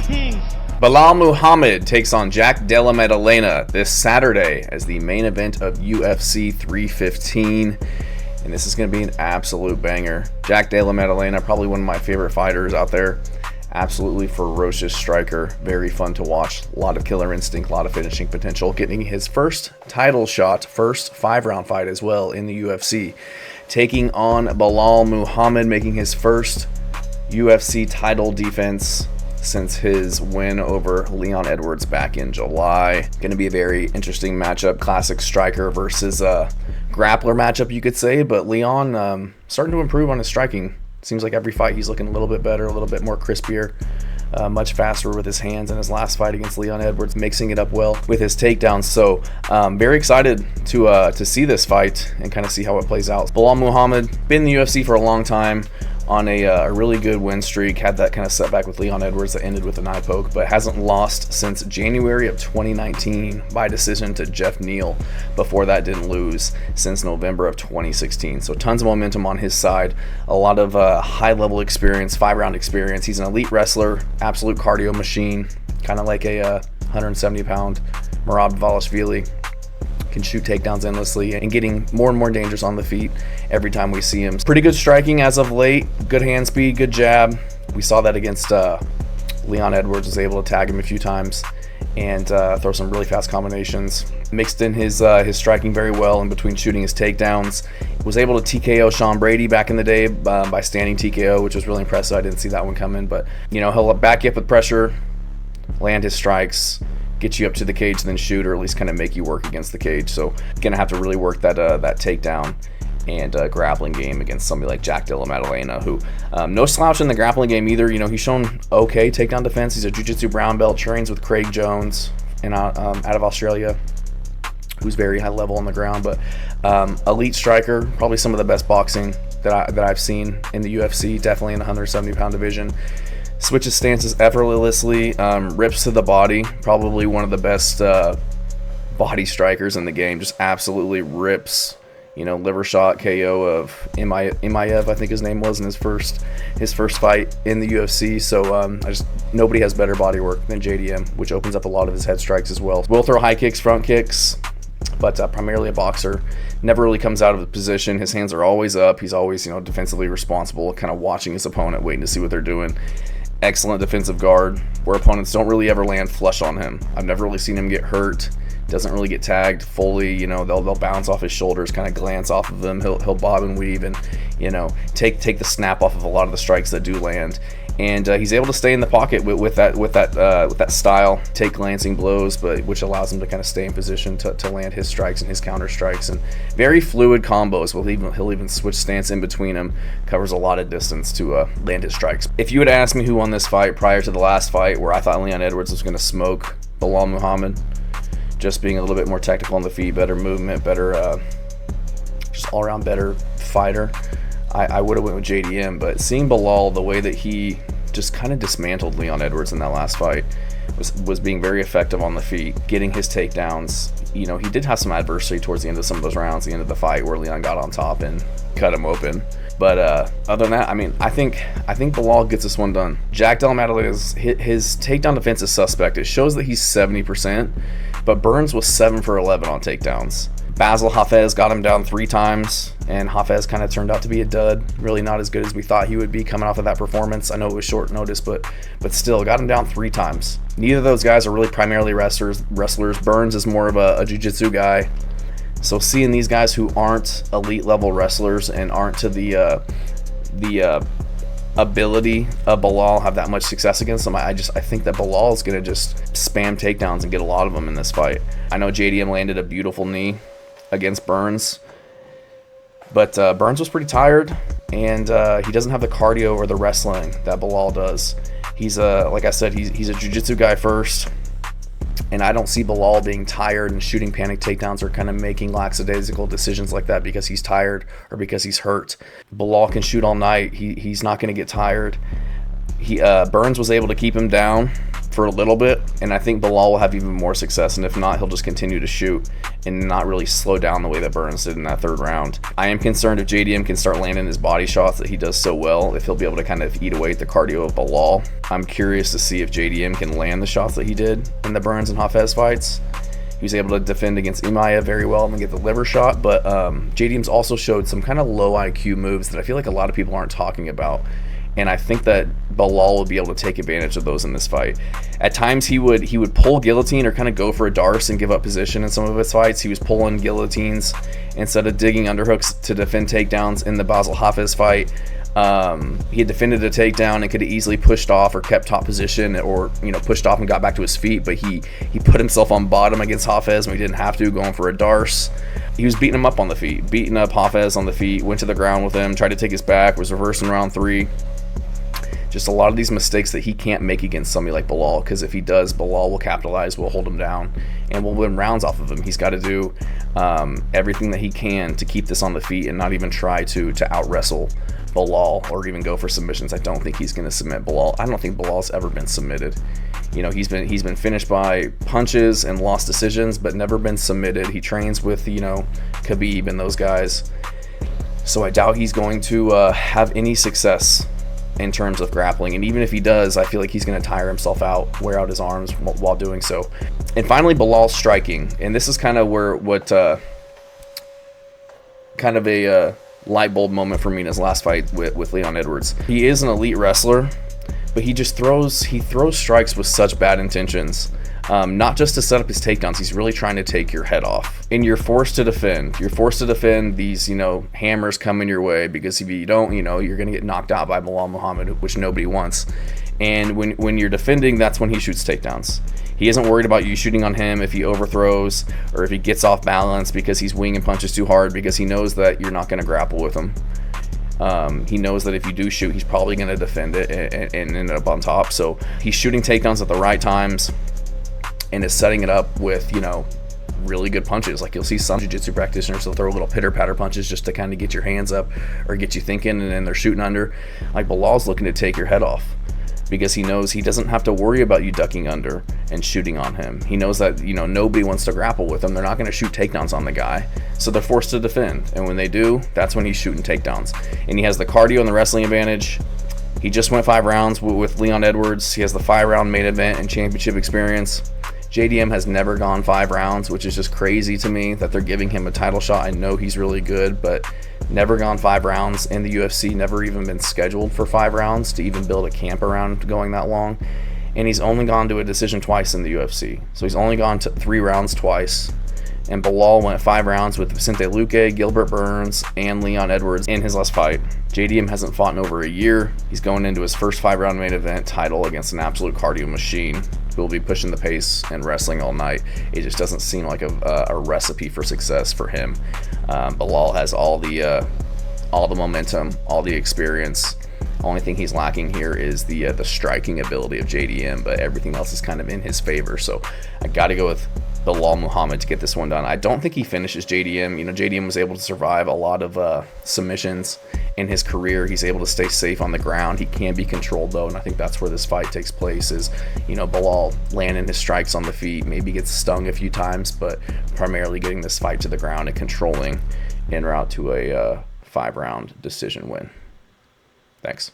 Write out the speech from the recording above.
Greetings. Belal Muhammad takes on Jack Della Maddalena this Saturday as the main event of UFC 315. And this is going to be an absolute banger. Jack Della Maddalena, probably one of my favorite fighters out there. Absolutely ferocious striker. Very fun to watch. A lot of killer instinct, a lot of finishing potential. Getting his first title shot, first 5-round fight as well in the UFC. Taking on Belal Muhammad, making his first UFC title defense since his win over Leon Edwards back in July. Going to be a very interesting matchup. Classic striker versus grappler matchup, you could say. But Leon starting to improve on his striking. Seems like every fight he's looking a little bit better, a little bit more crispier, much faster with his hands. In his last fight against Leon Edwards, mixing it up well with his takedowns. So very excited to see this fight and kind of see how it plays out. Belal Muhammad, been in the UFC for a long time, on a really good win streak. Had that kind of setback with Leon Edwards that ended with an eye poke, but hasn't lost since January of 2019 by decision to Jeff Neal. Before that, didn't lose since November of 2016. So tons of momentum on his side. A lot of high-level experience, 5-round experience. He's an elite wrestler, absolute cardio machine, kind of like a 170-pound Merab Dvalishvili. Can shoot takedowns endlessly and getting more and more dangerous on the feet every time we see him. Pretty good striking as of late, good hand speed, good jab. We saw that against Leon Edwards, was able to tag him a few times and throw some really fast combinations. Mixed in his striking very well in between shooting his takedowns. Was able to TKO Sean Brady back in the day by standing TKO, which was really impressive. I didn't see that one coming, but you know, he'll back you up with pressure, land his strikes, get you up to the cage, then shoot, or at least kind of make you work against the cage. So gonna have to really work that takedown and grappling game against somebody like Jack Della Maddalena, who no slouch in the grappling game either. You know, he's shown okay takedown defense. He's a jiu-jitsu brown belt, trains with Craig Jones and out of Australia, who's very high level on the ground, but elite striker, probably some of the best boxing that I've seen in the UFC, definitely in the 170-pound division. Switches stances effortlessly, rips to the body, probably one of the best body strikers in the game. Just absolutely rips, you know, liver shot KO of Imaev, I think his name was, in his first fight in the UFC. So nobody has better body work than JDM, which opens up a lot of his head strikes as well. Will throw high kicks, front kicks, but primarily a boxer. Never really comes out of the position. His hands are always up. He's always, you know, defensively responsible, kind of watching his opponent, waiting to see what they're doing. Excellent defensive guard, where opponents don't really ever land flush on him. I've never really seen him get hurt. Doesn't really get tagged fully. You know, they'll bounce off his shoulders, kind of glance off of him. He'll bob and weave and, you know, take the snap off of a lot of the strikes that do land. And he's able to stay in the pocket with that style, take glancing blows, but which allows him to kind of stay in position to land his strikes and his counter strikes. And very fluid combos. He'll even switch stance in between them. Covers a lot of distance to land his strikes. If you had asked me who won this fight prior to the last fight, where I thought Leon Edwards was going to smoke Belal Muhammad, just being a little bit more technical on the feet, better movement, better, just all around better fighter, I would have went with JDM. But seeing Belal, the way that he just kind of dismantled Leon Edwards in that last fight, was being very effective on the feet, getting his takedowns. You know, he did have some adversity towards the end of some of those rounds, the end of the fight, where Leon got on top and cut him open. But other than that, I mean, I think Belal gets this one done. Jack Della Maddalena's his takedown defense is suspect. It shows that he's 70%, but Burns was 7 for 11 on takedowns. Basil Hafez got him down 3 times, and Hafez kind of turned out to be a dud. Really not as good as we thought he would be coming off of that performance. I know it was short notice, but still got him down 3 times. Neither of those guys are really primarily wrestlers. Burns is more of a jiu-jitsu guy. So seeing these guys who aren't elite level wrestlers and aren't to the ability of Belal have that much success against them, I think that Belal is going to just spam takedowns and get a lot of them in this fight. I know JDM landed a beautiful knee against Burns, but Burns was pretty tired, and he doesn't have the cardio or the wrestling that Belal does. He's like I said, he's a jiu-jitsu guy first, and I don't see Belal being tired and shooting panic takedowns or kind of making lackadaisical decisions like that because he's tired or because he's hurt. Belal can shoot all night. He's not going to get tired. Burns was able to keep him down for a little bit, and I think Belal will have even more success, and if not, he'll just continue to shoot and not really slow down the way that Burns did in that third round. I am concerned if JDM can start landing his body shots that he does so well, if he'll be able to kind of eat away at the cardio of Belal. I'm curious to see if JDM can land the shots that he did in the Burns and Hafez fights. He was able to defend against Imaya very well and get the liver shot, but JDM's also showed some kind of low IQ moves that I feel like a lot of people aren't talking about. And I think that Belal will be able to take advantage of those in this fight. At times he would pull guillotine or kind of go for a darce and give up position in some of his fights. He was pulling guillotines instead of digging underhooks to defend takedowns in the Basel Hafez fight. He had defended a takedown and could have easily pushed off or kept top position, or pushed off and got back to his feet, but he put himself on bottom against Hafez when he didn't have to, going for a darce. He was beating him up on the feet, beating up Hafez on the feet, went to the ground with him, tried to take his back, was reversed in round 3. Just a lot of these mistakes that he can't make against somebody like Belal, because if he does, Belal will capitalize, will hold him down, and will win rounds off of him. He's got to do everything that he can to keep this on the feet and not even try to out-wrestle Belal or even go for submissions. I don't think he's going to submit Belal. I don't think Belal's ever been submitted. He's been finished by punches and lost decisions, but never been submitted. He trains with, Khabib and those guys. So I doubt he's going to have any success in terms of grappling, and even if he does, I feel like he's going to tire himself out, wear out his arms while doing so. And finally, Belal's striking, and this is kind of kind of a light bulb moment for me in his last fight with Leon Edwards. He is an elite wrestler, but he throws strikes with such bad intentions. Not just to set up his takedowns, he's really trying to take your head off. And you're forced to defend. You're forced to defend these, hammers coming your way, because if you don't, you're going to get knocked out by Belal Muhammad, which nobody wants. And when you're defending, that's when he shoots takedowns. He isn't worried about you shooting on him if he overthrows or if he gets off balance because he's winging punches too hard, because he knows that you're not going to grapple with him. He knows that if you do shoot, he's probably going to defend it and end up on top. So he's shooting takedowns at the right times and is setting it up with, really good punches. Like, you'll see some jiu-jitsu practitioners, they'll throw little pitter-patter punches just to kind of get your hands up or get you thinking, and then they're shooting under. Like, Belal's looking to take your head off, because he knows he doesn't have to worry about you ducking under and shooting on him. He knows that, nobody wants to grapple with him. They're not going to shoot takedowns on the guy, so they're forced to defend. And when they do, that's when he's shooting takedowns. And he has the cardio and the wrestling advantage. He just went 5 rounds with Leon Edwards. He has the 5-round main event and championship experience. JDM has never gone 5 rounds, which is just crazy to me that they're giving him a title shot. I know he's really good, but never gone 5 rounds in the UFC, never even been scheduled for 5 rounds to even build a camp around going that long. And he's only gone to a decision twice in the UFC. So he's only gone to 3 rounds twice. And Belal went 5 rounds with Vicente Luque, Gilbert Burns, and Leon Edwards in his last fight. JDM hasn't fought in over a year. He's going into his first 5-round main event title against an absolute cardio machine who will be pushing the pace and wrestling all night. It just doesn't seem like a recipe for success for him. Belal has all the momentum, all the experience. Only thing he's lacking here is the striking ability of JDM, but everything else is kind of in his favor. So I got to go with Belal Muhammad to get this one done. I don't think he finishes JDM. JDM was able to survive a lot of submissions in his career. He's able to stay safe on the ground. He can be controlled, though, and I think that's where this fight takes place, is, Belal landing his strikes on the feet, maybe gets stung a few times, but primarily getting this fight to the ground and controlling en route to a 5-round decision win. Thanks.